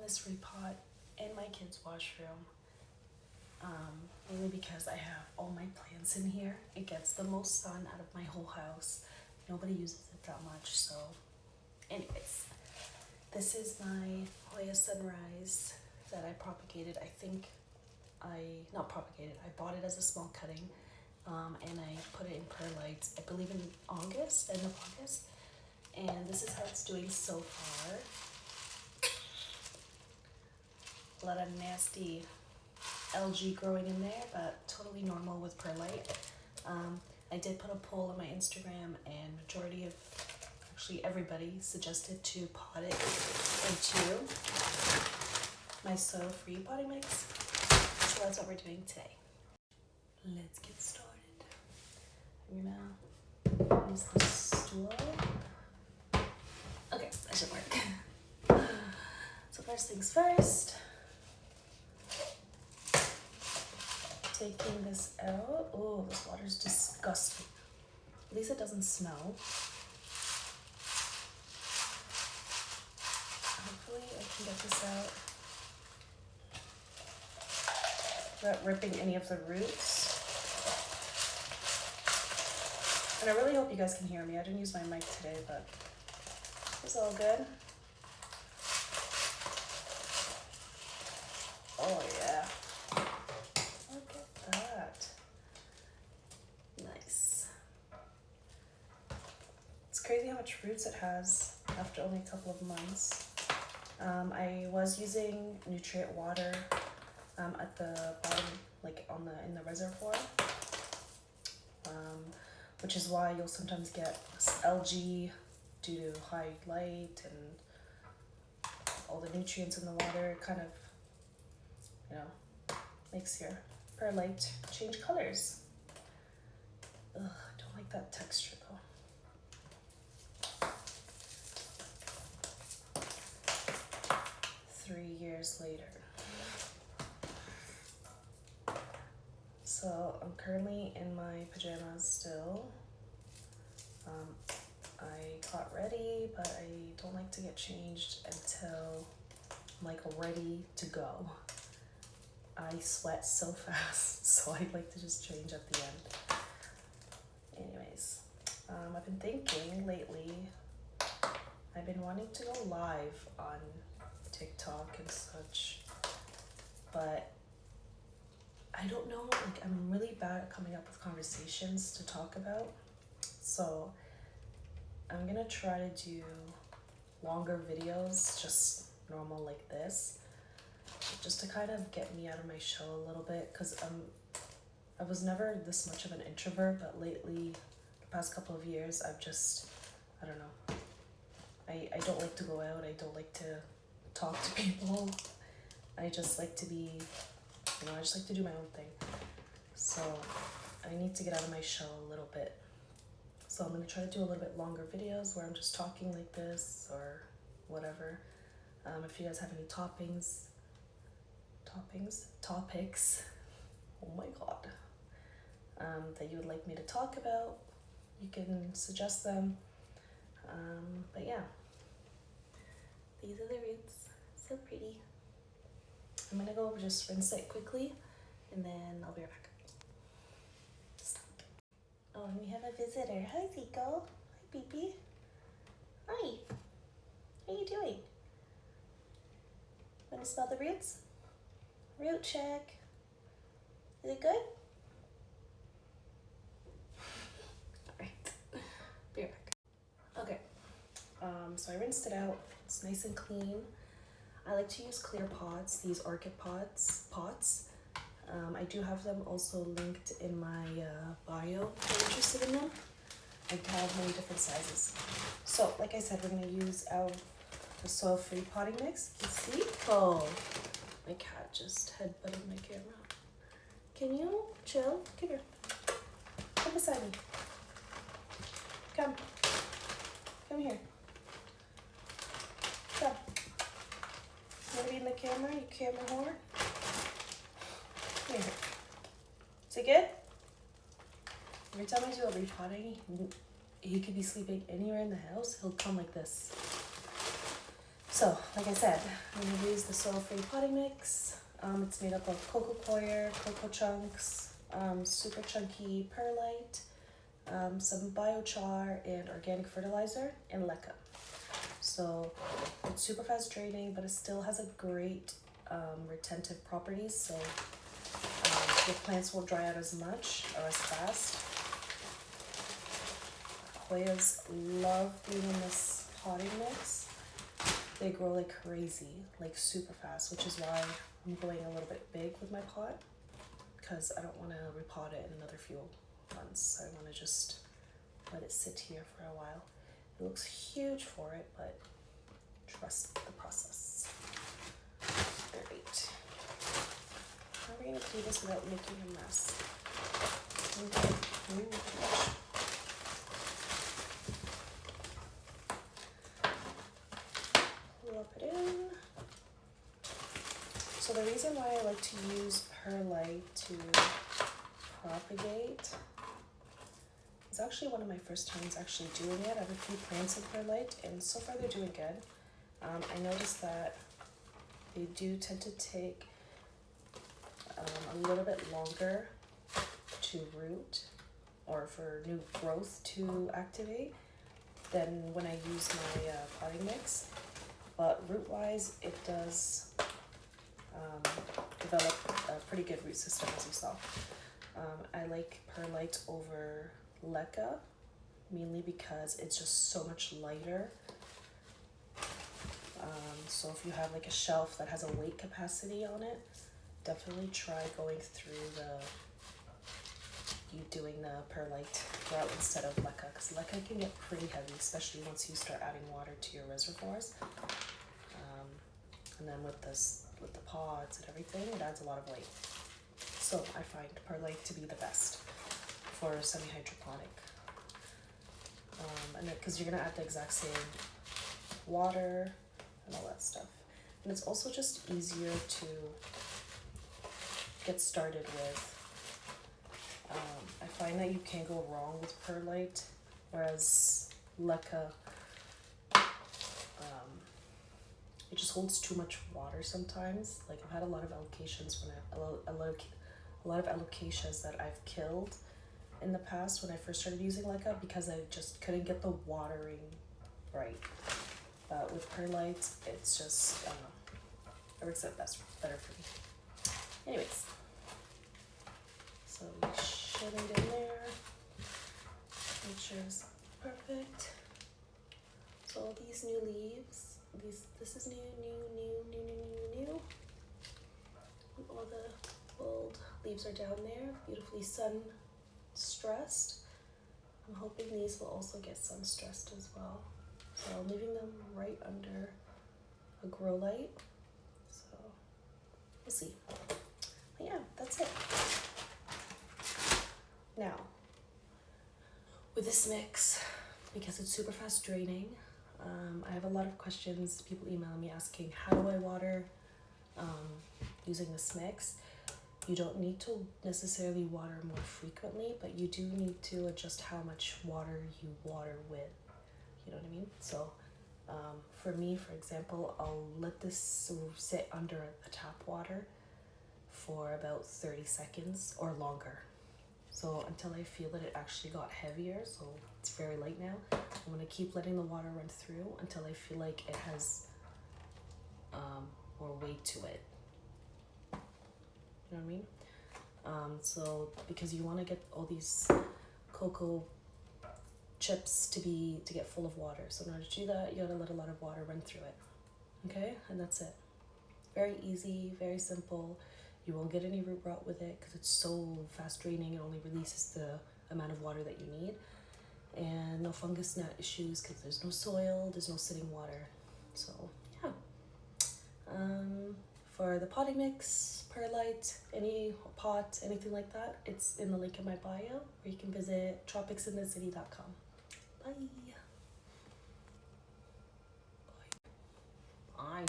this repot in my kids' washroom, mainly because I have all my plants in here. It gets the most sun out of my whole house. Nobody uses it that much, so anyways, this is my Hoya sunrise that I propagated. Not propagated, I bought it as a small cutting, and I put it in perlite, I believe in August, end of August, and this is how it's doing so far. A lot of nasty algae growing in there, but totally normal with perlite. I did put a poll on my Instagram, and majority of, actually everybody, suggested to pot it into my soil-free potting mix. So that's what we're doing today. Let's get started. I'm gonna use the stool. Okay, that should work. So first things first, taking this out. Oh, this water's disgusting. At least it doesn't smell. Hopefully I can get this out without ripping any of the roots. And I really hope you guys can hear me. I didn't use my mic today, but it's all good. Oh yeah. Look at that. Nice. It's crazy how much roots it has after only a couple of months. I was using nutrient water at the bottom, like in the reservoir, which is why you'll sometimes get algae due to high light and all the nutrients in the water. Kind of, makes your perlite change colors. Ugh, I don't like that texture though. 3 years later. So I'm currently in my pajamas still. I got ready, but I don't like to get changed until I'm like ready to go. I sweat so fast, so I like to just change at the end. Anyways, I've been thinking lately, I've been wanting to go live on TikTok and such, but I don't know, like I'm really bad at coming up with conversations to talk about. So I'm gonna try to do longer videos, just normal like this, just to kind of get me out of my shell a little bit, because I was never this much of an introvert, but lately, the past couple of years, I've just, I don't know, I don't like to go out, I don't like to talk to people, I just like to be, I just like to do my own thing. So I need to get out of my shell a little bit. So I'm going to try to do a little bit longer videos where I'm just talking like this or whatever. If you guys have any topics, oh my god, that you would like me to talk about, you can suggest them. But yeah, these are the roots, so pretty. I'm gonna go just rinse it quickly, and then I'll be right back. Stop. Oh, and we have a visitor. Hi, Zico. Hi, Beepy. Hi. How you doing? Want to smell the roots? Root check. Is it good? All right. Be right back. Okay. So I rinsed it out. It's nice and clean. I like to use clear pots, these orchid pots. I do have them also linked in my bio if you're interested in them. I have many different sizes. So, like I said, we're going to use the soil-free potting mix. You see? Oh, my cat just headbutted my camera. Can you chill? Come here. Come beside me. Come. Come here. Come. You want to be in the camera? You camera whore? Come here. Is it good? Every time I do a repotting, he could be sleeping anywhere in the house. He'll come like this. So, like I said, I'm going to use the soil-free potting mix. It's made up of cocoa coir, cocoa chunks, super chunky perlite, some biochar and organic fertilizer, and leca. So it's super fast draining, but it still has a great retentive properties, so your plants won't dry out as much or as fast. Hoyas love being in this potting mix. They grow like crazy, like super fast, which is why I'm going a little bit big with my pot, because I don't want to repot it in another few months. I want to just let it sit here for a while. It looks huge for it, but trust the process. Alright. How are we going to do this without making a mess? Plop it in. So the reason why I like to use perlite to propagate, it's actually one of my first times actually doing it. I have a few plants of perlite, and so far they're doing good. I noticed that they do tend to take a little bit longer to root or for new growth to activate than when I use my potting mix. But root-wise, it does develop a pretty good root system, as you saw. I like perlite over leca, mainly because it's just so much lighter. So if you have like a shelf that has a weight capacity on it, definitely try going through doing the perlite route instead of leca, because leca can get pretty heavy, especially once you start adding water to your reservoirs. And then with the pods and everything, it adds a lot of weight. So I find perlite to be the best for semi-hydroponic. And because you're gonna add the exact same water and all that stuff. And it's also just easier to get started with. I find that you can't go wrong with perlite, whereas leca, it just holds too much water sometimes. Like I've had a lot of allocations a lot of alocasias that I've killed in the past when I first started using leca because I just couldn't get the watering right. But with perlite, it's just, it works out better for me. Anyways, so we shove it in there, make sure it's perfect. So all these new leaves, this is new. All the old leaves are down there, beautifully sun stressed. I'm hoping these will also get sun stressed as well. So I'm leaving them right under a grow light. So we'll see. But yeah, that's it. Now, with this mix, because it's super fast draining, I have a lot of questions, people email me asking how do I water using this mix. You don't need to necessarily water more frequently, but you do need to adjust how much water you water with. You know what I mean? So for me, for example, I'll let this sit under the tap water for about 30 seconds or longer. So until I feel that it actually got heavier, so it's very light now, I'm gonna keep letting the water run through until I feel like it has more weight to it. You know what I mean? So because you want to get all these cocoa chips to get full of water. So in order to do that, you gotta let a lot of water run through it. Okay, and that's it. Very easy, very simple. You won't get any root rot with it because it's so fast draining. It only releases the amount of water that you need, and no fungus gnat issues because there's no soil, there's no sitting water. So yeah. For the potting mix, perlite, any pot, anything like that, it's in the link in my bio, or you can visit tropicsindthecity.com. Bye. Bye. Bye.